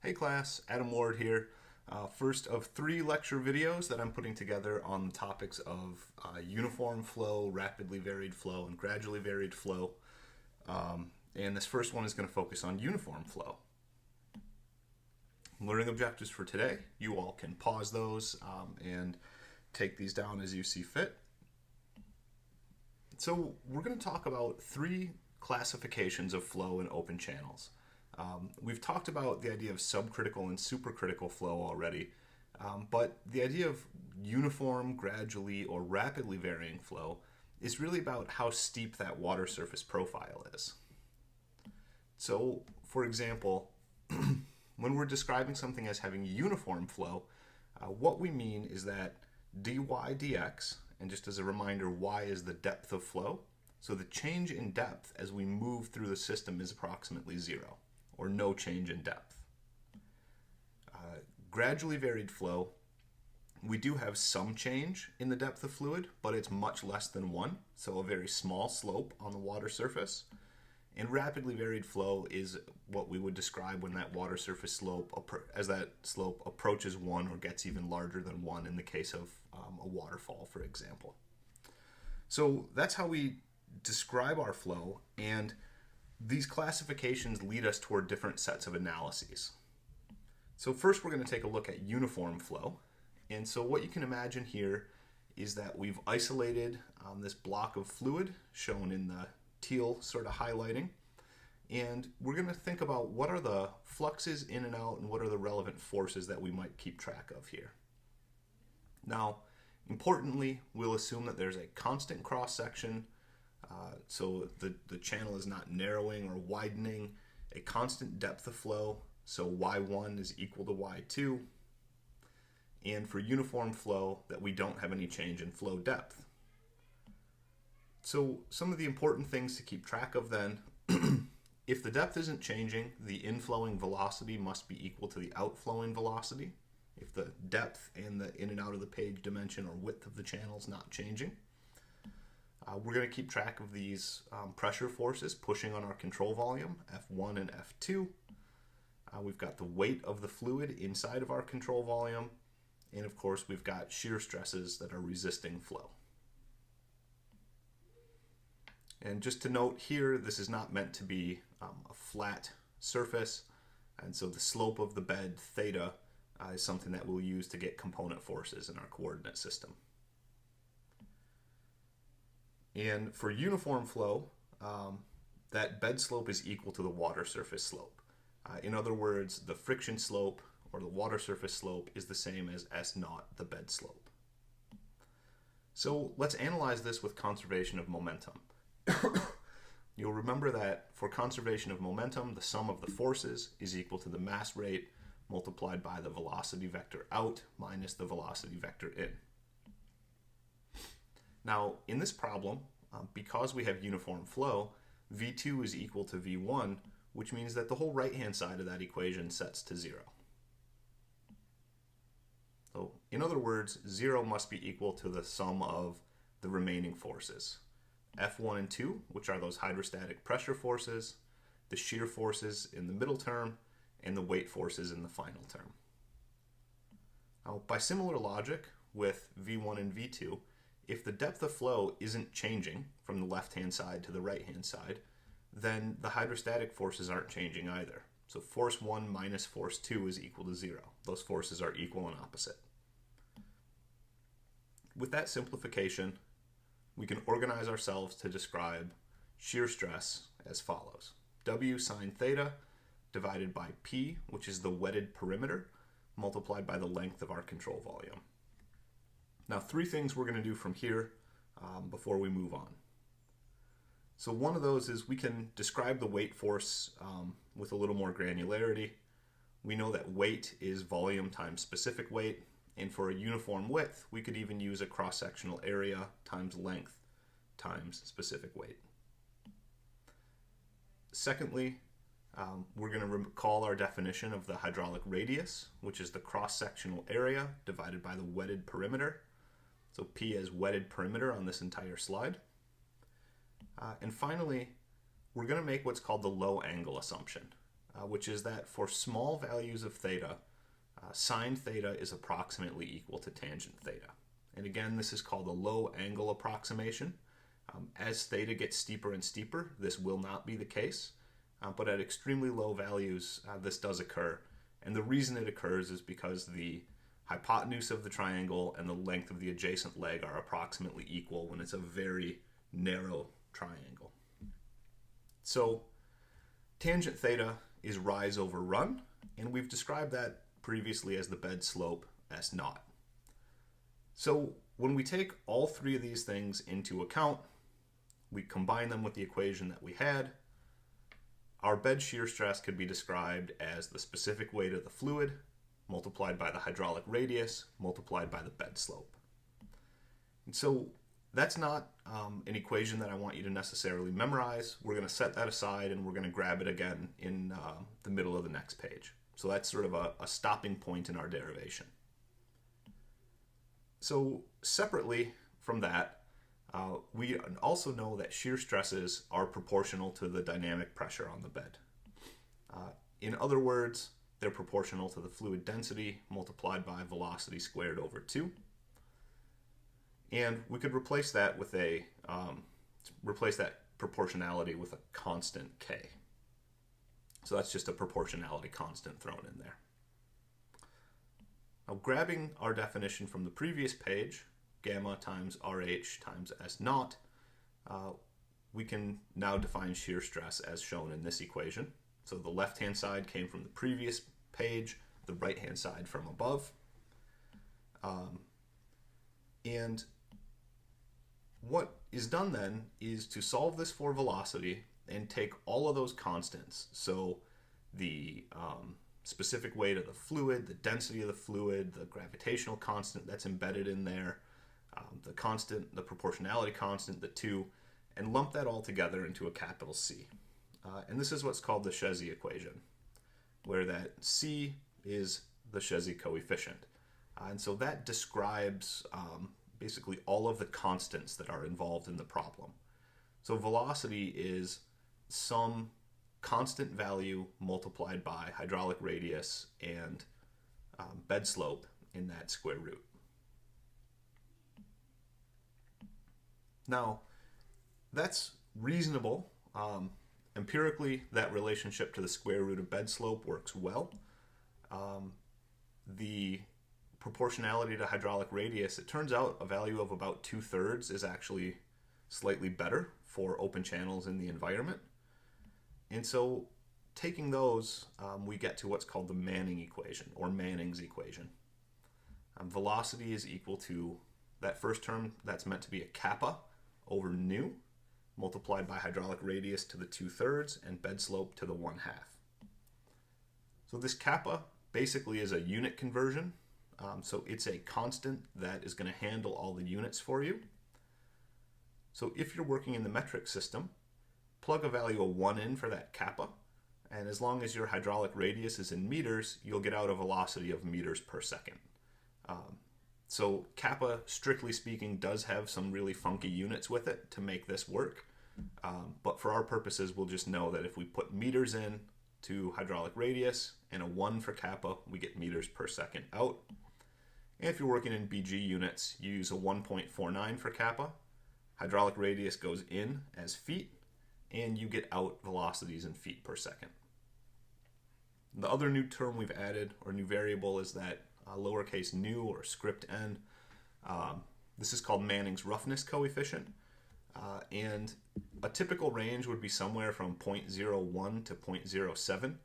Hey class, Adam Ward here. First of 3 lecture videos that I'm putting together on the topics of uniform flow, rapidly varied flow, and gradually varied flow. And this first one is going to focus on uniform flow. Learning objectives for today, you all can pause those and take these down as you see fit. So we're going to talk about 3 classifications of flow in open channels. We've talked about the idea of subcritical and supercritical flow already, but the idea of uniform, gradually, or rapidly varying flow is really about how steep that water surface profile is. So, for example, when we're describing something as having uniform flow, what we mean is that dy dx, and just as a reminder, y is the depth of flow, so the change in depth as we move through the system is approximately 0. Or no change in depth. Gradually varied flow, we do have some change in the depth of fluid, but it's much less than 1, so a very small slope on the water surface. And rapidly varied flow is what we would describe when that water surface slope, as that slope approaches 1 or gets even larger than 1 in the case of a waterfall, for example. So that's how we describe our flow, and these classifications lead us toward different sets of analyses. So first we're going to take a look at uniform flow. And so what you can imagine here is that we've isolated this block of fluid shown in the teal sort of highlighting. And we're going to think about what are the fluxes in and out and what are the relevant forces that we might keep track of here. Now, importantly, we'll assume that there's a constant cross-section. So the channel is not narrowing or widening, a constant depth of flow, so y1 is equal to y2, and for uniform flow that we don't have any change in flow depth. So some of the important things to keep track of then, if the depth isn't changing, the inflowing velocity must be equal to the outflowing velocity. If the depth and the in and out of the page dimension or width of the channel is not changing. We're going to keep track of these pressure forces pushing on our control volume, F1 and F2. We've got the weight of the fluid inside of our control volume. And of course, we've got shear stresses that are resisting flow. And just to note here, this is not meant to be a flat surface. And so the slope of the bed, theta, is something that we'll use to get component forces in our coordinate system. And for uniform flow, that bed slope is equal to the water surface slope. In other words, the friction slope or the water surface slope is the same as S0, the bed slope. So let's analyze this with conservation of momentum. You'll remember that for conservation of momentum, the sum of the forces is equal to the mass rate multiplied by the velocity vector out minus the velocity vector in. Now, in this problem, because we have uniform flow, V2 is equal to V1, which means that the whole right-hand side of that equation sets to 0. So, in other words, 0 must be equal to the sum of the remaining forces. F1 and 2, which are those hydrostatic pressure forces, the shear forces in the middle term, and the weight forces in the final term. Now, by similar logic with V1 and V2, if the depth of flow isn't changing from the left-hand side to the right-hand side, then the hydrostatic forces aren't changing either. So force 1 minus force 2 is equal to 0. Those forces are equal and opposite. With that simplification, we can organize ourselves to describe shear stress as follows. W sine theta divided by P, which is the wetted perimeter, multiplied by the length of our control volume. Now, 3 things we're going to do from here before we move on. So one of those is we can describe the weight force with a little more granularity. We know that weight is volume times specific weight, and for a uniform width, we could even use a cross-sectional area times length times specific weight. Secondly, we're going to recall our definition of the hydraulic radius, which is the cross-sectional area divided by the wetted perimeter. So P as wetted perimeter on this entire slide. And finally, we're going to make what's called the low angle assumption. which is that for small values of theta, sine theta is approximately equal to tangent theta. And again, this is called a low angle approximation. As theta gets steeper and steeper, this will not be the case, but at extremely low values, this does occur. And the reason it occurs is because the hypotenuse of the triangle and the length of the adjacent leg are approximately equal when it's a very narrow triangle. So tangent theta is rise over run, and we've described that previously as the bed slope S naught. So when we take all three of these things into account, we combine them with the equation that we had, our bed shear stress could be described as the specific weight of the fluid multiplied by the hydraulic radius multiplied by the bed slope. And so that's not an equation that I want you to necessarily memorize. We're going to set that aside and we're going to grab it again in the middle of the next page. So that's sort of a stopping point in our derivation. So separately from that, we also know that shear stresses are proportional to the dynamic pressure on the bed. In other words, they're proportional to the fluid density multiplied by velocity squared over 2. And we could replace that with replace that proportionality with a constant K. So that's just a proportionality constant thrown in there. Now, grabbing our definition from the previous page, gamma times RH times S naught, we can now define shear stress as shown in this equation. So the left-hand side came from the previous page, the right-hand side from above. And what is done then is to solve this for velocity and take all of those constants. So the specific weight of the fluid, the density of the fluid, the gravitational constant that's embedded in there, the constant, the proportionality constant, the 2, and lump that all together into a capital C. And this is what's called the Chezy equation, where that C is the Chezy coefficient. And so that describes basically all of the constants that are involved in the problem. So velocity is some constant value multiplied by hydraulic radius and bed slope in that square root. Now, that's reasonable. Empirically, that relationship to the square root of bed slope works well. The proportionality to hydraulic radius, it turns out a value of about 2/3 is actually slightly better for open channels in the environment. And so taking those, we get to what's called the Manning equation, or Manning's equation. Velocity is equal to that first term that's meant to be a kappa over nu, multiplied by hydraulic radius to the 2/3 and bed slope to the 1/2. So this kappa basically is a unit conversion. So it's a constant that is going to handle all the units for you. So if you're working in the metric system, plug a value of 1 in for that kappa, and as long as your hydraulic radius is in meters, you'll get out a velocity of meters per second. So kappa, strictly speaking, does have some really funky units with it to make this work. But for our purposes, we'll just know that if we put meters in to hydraulic radius and a 1 for kappa, we get meters per second out. And if you're working in BG units, you use a 1.49 for kappa. Hydraulic radius goes in as feet, and you get out velocities in feet per second. The other new term we've added, or new variable, is that lowercase nu, or script n. This is called Manning's roughness coefficient. And a typical range would be somewhere from 0.01 to 0.07.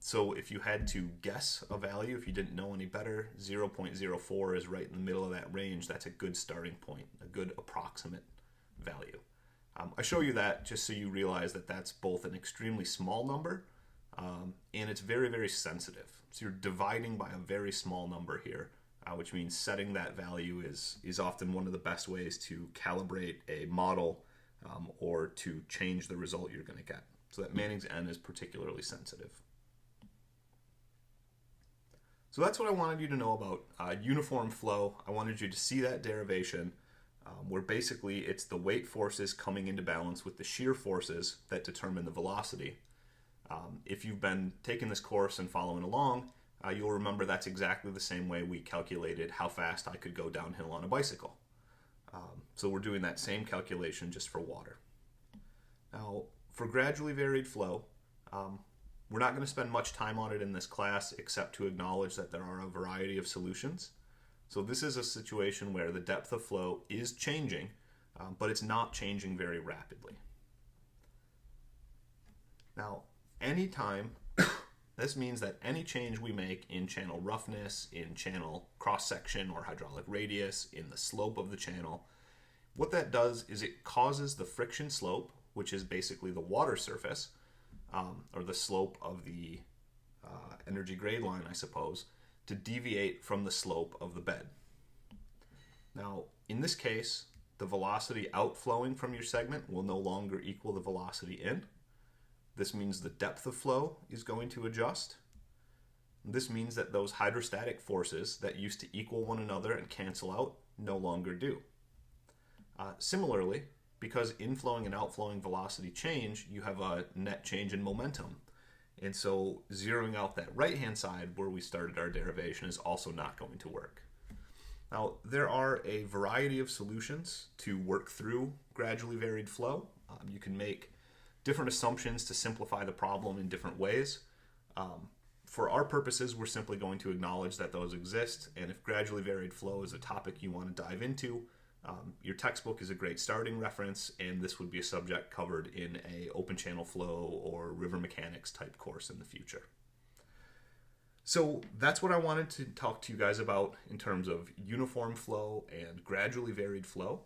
So if you had to guess a value, if you didn't know any better, 0.04 is right in the middle of that range. That's a good starting point, a good approximate value. I show you that just so you realize that that's both an extremely small number and it's very, very sensitive. So you're dividing by a very small number here, which means setting that value is often one of the best ways to calibrate a model or to change the result you're going to get. So that Manning's n is particularly sensitive. So that's what I wanted you to know about uniform flow. I wanted you to see that derivation where basically it's the weight forces coming into balance with the shear forces that determine the velocity. If you've been taking this course and following along, you'll remember that's exactly the same way we calculated how fast I could go downhill on a bicycle. So we're doing that same calculation just for water. Now, for gradually varied flow, we're not going to spend much time on it in this class except to acknowledge that there are a variety of solutions. So this is a situation where the depth of flow is changing, but it's not changing very rapidly. Now, anytime, this means that any change we make in channel roughness, in channel cross-section or hydraulic radius, in the slope of the channel, what that does is it causes the friction slope, which is basically the water surface, or the slope of the energy grade line, I suppose, to deviate from the slope of the bed. Now, in this case, the velocity outflowing from your segment will no longer equal the velocity in. This means the depth of flow is going to adjust. This means that those hydrostatic forces that used to equal one another and cancel out no longer do. Similarly, because inflowing and outflowing velocity change, you have a net change in momentum. And so zeroing out that right-hand side where we started our derivation is also not going to work. Now, there are a variety of solutions to work through gradually varied flow. You can make different assumptions to simplify the problem in different ways. For our purposes, we're simply going to acknowledge that those exist, and if gradually varied flow is a topic you want to dive into, your textbook is a great starting reference, and this would be a subject covered in a open channel flow or river mechanics type course in the future. So that's what I wanted to talk to you guys about in terms of uniform flow and gradually varied flow.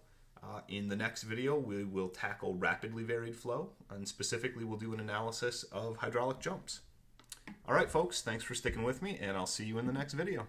In the next video, we will tackle rapidly varied flow, and specifically we'll do an analysis of hydraulic jumps. All right, folks, thanks for sticking with me, and I'll see you in the next video.